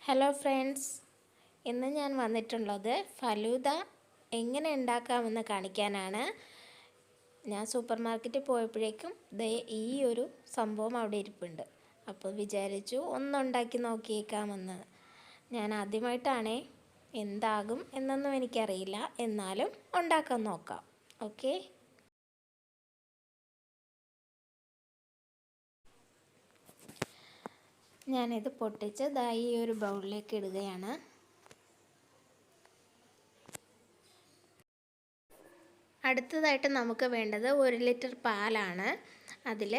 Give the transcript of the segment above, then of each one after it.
Hello friends, ഇന്ന് ഞാൻ വന്നിട്ടുള്ളത് ഫലൂദ എങ്ങനെ ഉണ്ടാക്കാമെന്ന് കാണിക്കാനാണ്. ഞാൻ സൂപ്പർ മാർക്കറ്റിൽ പോയപ്പോഴേക്കും ഈ ഒരു സംഭവം അവിടെ ഇരിപ്പുണ്ട്. അപ്പോൾ വിചാരിച്ചു ഒന്നുണ്ടാക്കി നോക്കിയേക്കാമെന്ന്. ഞാൻ ആദ്യമായിട്ടാണേ, എന്താകും എന്നൊന്നും എനിക്കറിയില്ല, എന്നാലും ഉണ്ടാക്കാൻ നോക്കാം. ഓക്കെ, ഞാനിത് പൊട്ടിച്ച് ഈ ഒരു ബൗളിലേക്ക് ഇടുകയാണ്. അടുത്തതായിട്ട് നമുക്ക് വേണ്ടത് 1 ലിറ്റർ പാലാണ്. അതിൽ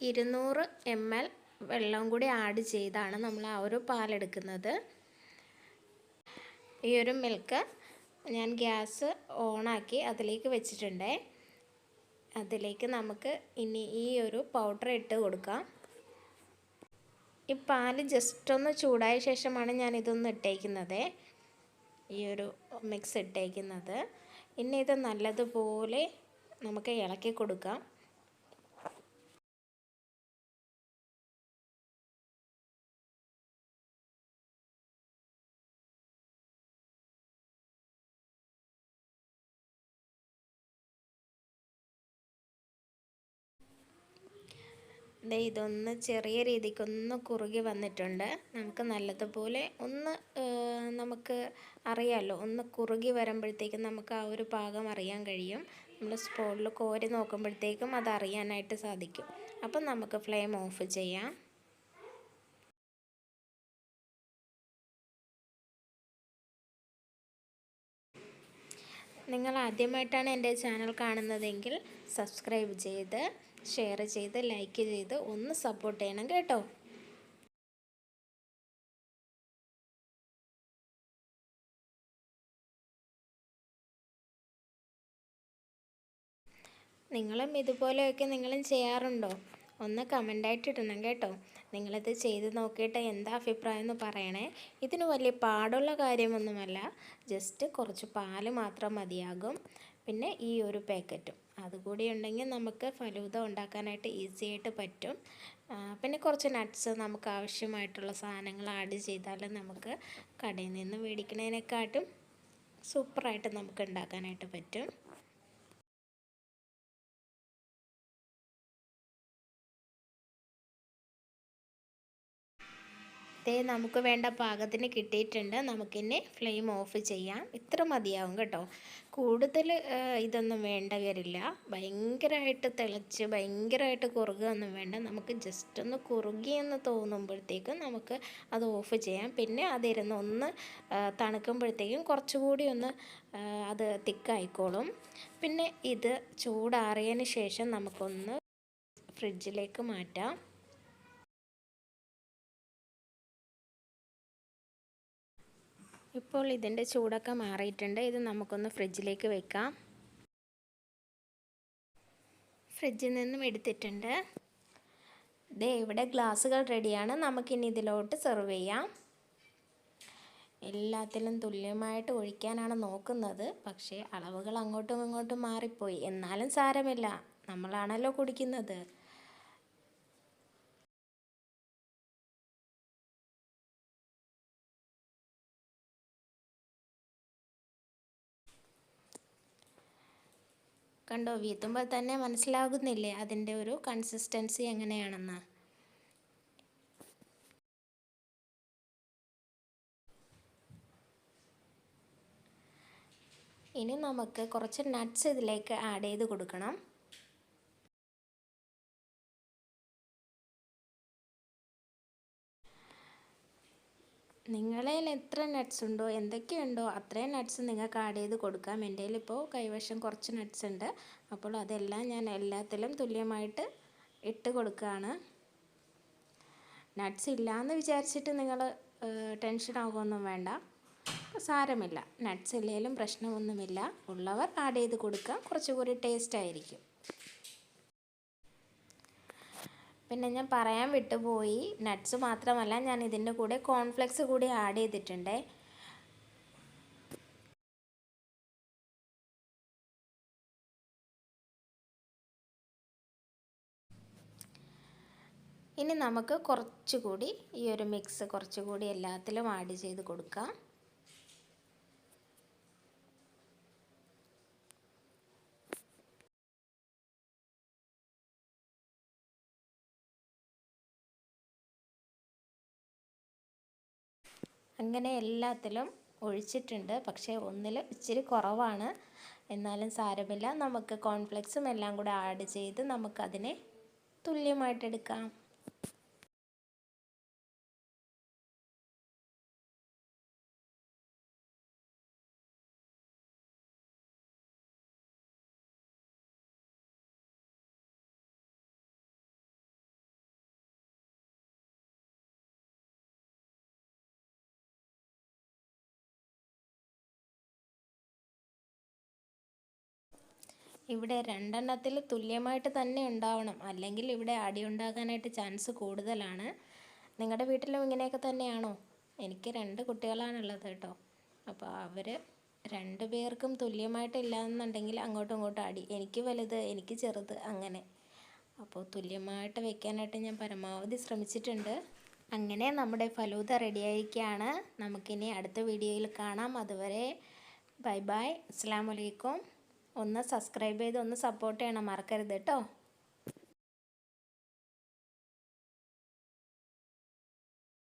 200 ml വെള്ളം കൂടി ആഡ് ചെയ്താണ് നമ്മൾ ആ ഒരു പാലെടുക്കുന്നത്. ഈ ഒരു മിൽക്ക് ഞാൻ ഗ്യാസ് ഓണാക്കി അതിലേക്ക് വെച്ചിട്ടുണ്ട്. അതിലേക്ക് നമുക്ക് ഇനി ഈ ഒരു പൗഡർ ഇട്ട് കൊടുക്കാം. ഈ പാല് ജസ്റ്റ് ഒന്ന് ചൂടായ ശേഷമാണ് ഞാൻ ഇതൊന്ന് ഇട്ടേക്കുന്നത്, ഈ ഒരു മിക്സ് ഇട്ടേക്കുന്നത്. ഇനി ഇത് നല്ലതുപോലെ നമുക്ക് ഇളക്കി കൊടുക്കാം. ഇതൊന്ന് ചെറിയ രീതിക്കൊന്ന് കുറുകി വന്നിട്ടുണ്ട്. നമുക്ക് നല്ലതുപോലെ ഒന്ന് നമുക്ക് അറിയാമല്ലോ, ഒന്ന് കുറുകി വരുമ്പോഴത്തേക്കും നമുക്ക് ആ ഒരു പാകം അറിയാൻ കഴിയും. നമ്മൾ സ്പൂണിൽ കോരി നോക്കുമ്പോഴത്തേക്കും അത് അറിയാനായിട്ട് സാധിക്കും. അപ്പം നമുക്ക് ഫ്ലെയിം ഓഫ് ചെയ്യാം. നിങ്ങൾ ആദ്യമായിട്ടാണ് എൻ്റെ ചാനൽ കാണുന്നതെങ്കിൽ സബ്സ്ക്രൈബ് ചെയ്ത് ഷെയർ ചെയ്ത് ലൈക്ക് ചെയ്ത് ഒന്ന് സപ്പോർട്ട് ചെയ്യണം കേട്ടോ. നിങ്ങളും ഇതുപോലെയൊക്കെ നിങ്ങളും ചെയ്യാറുണ്ടോ? ഒന്ന് കമൻ്റായിട്ട് ഇടണം കേട്ടോ. നിങ്ങളിത് ചെയ്ത് നോക്കിയിട്ട് എന്താ അഭിപ്രായം എന്ന് പറയണേ. ഇതിന് വലിയ പാടുള്ള കാര്യമൊന്നുമല്ല, ജസ്റ്റ് കുറച്ച് പാല് മാത്രം മതിയാകും. പിന്നെ ഈ ഒരു പാക്കറ്റും അതുകൂടി ഉണ്ടെങ്കിൽ നമുക്ക് ഫലൂദ ഉണ്ടാക്കാനായിട്ട് ഈസി ആയിട്ട് പറ്റും. പിന്നെ കുറച്ച് നട്ട്സ്, നമുക്ക് ആവശ്യമായിട്ടുള്ള സാധനങ്ങൾ ആഡ് ചെയ്താൽ നമുക്ക് കടയിൽ നിന്ന് മേടിക്കുന്നതിനെക്കാട്ടും സൂപ്പറായിട്ട് നമുക്ക് ഉണ്ടാക്കാനായിട്ട് പറ്റും. നമുക്ക് വേണ്ട പാകത്തിന് കിട്ടിയിട്ടുണ്ട്. നമുക്കിനി ഫ്ലെയിം ഓഫ് ചെയ്യാം. ഇത്ര മതിയാവും കേട്ടോ, കൂടുതൽ ഇതൊന്നും വേണ്ട വരില്ല. ഭയങ്കരമായിട്ട് തിളച്ച് ഭയങ്കരമായിട്ട് കുറുകുകയൊന്നും വേണ്ട. നമുക്ക് ജസ്റ്റ് ഒന്ന് കുറുകിയെന്ന് തോന്നുമ്പോഴത്തേക്കും നമുക്ക് അത് ഓഫ് ചെയ്യാം. പിന്നെ അതിരുന്ന് ഒന്ന് തണുക്കുമ്പോഴത്തേക്കും കുറച്ചുകൂടി ഒന്ന് അത് തിക്കായിക്കോളും. പിന്നെ ഇത് ചൂടാറിയതിന് ശേഷം നമുക്കൊന്ന് ഫ്രിഡ്ജിലേക്ക് മാറ്റാം. ഇപ്പോൾ ഇതിൻ്റെ ചൂടൊക്കെ മാറിയിട്ടുണ്ട്. ഇത് നമുക്കൊന്ന് ഫ്രിഡ്ജിലേക്ക് വെക്കാം. ഫ്രിഡ്ജിൽ നിന്നും എടുത്തിട്ടുണ്ട്. ഇവിടെ ഗ്ലാസ്സുകൾ റെഡിയാണ്. നമുക്കിനി ഇതിലോട്ട് സെർവ് ചെയ്യാം. എല്ലാത്തിലും തുല്യമായിട്ട് ഒഴിക്കാനാണ് നോക്കുന്നത്, പക്ഷേ അളവുകൾ അങ്ങോട്ടും ഇങ്ങോട്ടും മാറിപ്പോയി. എന്നാലും സാരമില്ല, നമ്മളാണല്ലോ കുടിക്കുന്നത്. കണ്ടോ, വീത്തുമ്പോൾ തന്നെ മനസ്സിലാകുന്നില്ലേ അതിൻ്റെ ഒരു കൺസിസ്റ്റൻസി എങ്ങനെയാണെന്ന്. ഇനി നമുക്ക് കുറച്ച് നട്ട്സ് ഇതിലേക്ക് ആഡ് ചെയ്ത് കൊടുക്കണം. നിങ്ങളിൽ എത്ര നട്ട്സ് ഉണ്ടോ, എന്തൊക്കെയുണ്ടോ അത്രയും നട്ട്സ് നിങ്ങൾക്ക് ആഡ് ചെയ്ത് കൊടുക്കാം. എൻ്റെ കയ്യിലിപ്പോൾ കൈവശം കുറച്ച് നട്ട്സ് ഉണ്ട്, അപ്പോൾ അതെല്ലാം ഞാൻ എല്ലാത്തിലും തുല്യമായിട്ട് ഇട്ട് കൊടുക്കുകയാണ്. നട്ട്സ് ഇല്ലയെന്ന് വിചാരിച്ചിട്ട് നിങ്ങൾ ടെൻഷൻ ആകുമൊന്നും വേണ്ട, സാരമില്ല. നട്ട്സ് ഇല്ലെങ്കിലും പ്രശ്നമൊന്നുമില്ല. ഉള്ളവർ ആഡ് ചെയ്ത് കൊടുക്കാം, കുറച്ചുകൂടി ടേസ്റ്റ് ആയിരിക്കും. പിന്നെ ഞാൻ പറയാൻ വിട്ടുപോയി, നട്ട്സ് മാത്രമല്ല ഞാൻ ഇതിൻ്റെ കൂടെ കോൺഫ്ലെക്സ് കൂടി ആഡ് ചെയ്തിട്ടുണ്ട്. ഇനി നമുക്ക് കുറച്ചുകൂടി ഈ ഒരു മിക്സ് കുറച്ചുകൂടി എല്ലാത്തിലും ആഡ് ചെയ്ത് കൊടുക്കാം. അങ്ങനെ എല്ലാത്തിലും ഒഴിച്ചിട്ടുണ്ട്. പക്ഷേ ഒന്നിൽ ഇച്ചിരി കുറവാണ്. എന്നാലും സാരമില്ല, നമുക്ക് കോൺഫ്ലെക്സും എല്ലാം കൂടെ ആഡ് ചെയ്ത് നമുക്കതിനെ തുല്യമായിട്ടെടുക്കാം. ഇവിടെ രണ്ടെണ്ണത്തിൽ തുല്യമായിട്ട് തന്നെ ഉണ്ടാവണം, അല്ലെങ്കിൽ ഇവിടെ അടി ഉണ്ടാകാനായിട്ട് ചാൻസ് കൂടുതലാണ്. നിങ്ങളുടെ വീട്ടിലും ഇങ്ങനെയൊക്കെ തന്നെയാണോ? എനിക്ക് 2 കുട്ടികളാണുള്ളത് കേട്ടോ. അപ്പോൾ അവർ 2 പേർക്കും തുല്യമായിട്ടില്ല എന്നുണ്ടെങ്കിൽ അങ്ങോട്ടും ഇങ്ങോട്ടും അടി, എനിക്ക് വലുത് എനിക്ക് ചെറുത് അങ്ങനെ. അപ്പോൾ തുല്യമായിട്ട് വെക്കാനായിട്ട് ഞാൻ പരമാവധി ശ്രമിച്ചിട്ടുണ്ട്. അങ്ങനെ നമ്മുടെ ഫലൂദ റെഡിയായിരിക്കുകയാണ്. നമുക്കിനി അടുത്ത വീഡിയോയിൽ കാണാം. അതുവരെ ബൈ ബൈ, അസ്സലാമു അലൈക്കും. ഒന്ന് സബ്സ്ക്രൈബ് ചെയ്ത് ഒന്ന് സപ്പോർട്ട് ചെയ്യണം, മറക്കരുത് കേട്ടോ.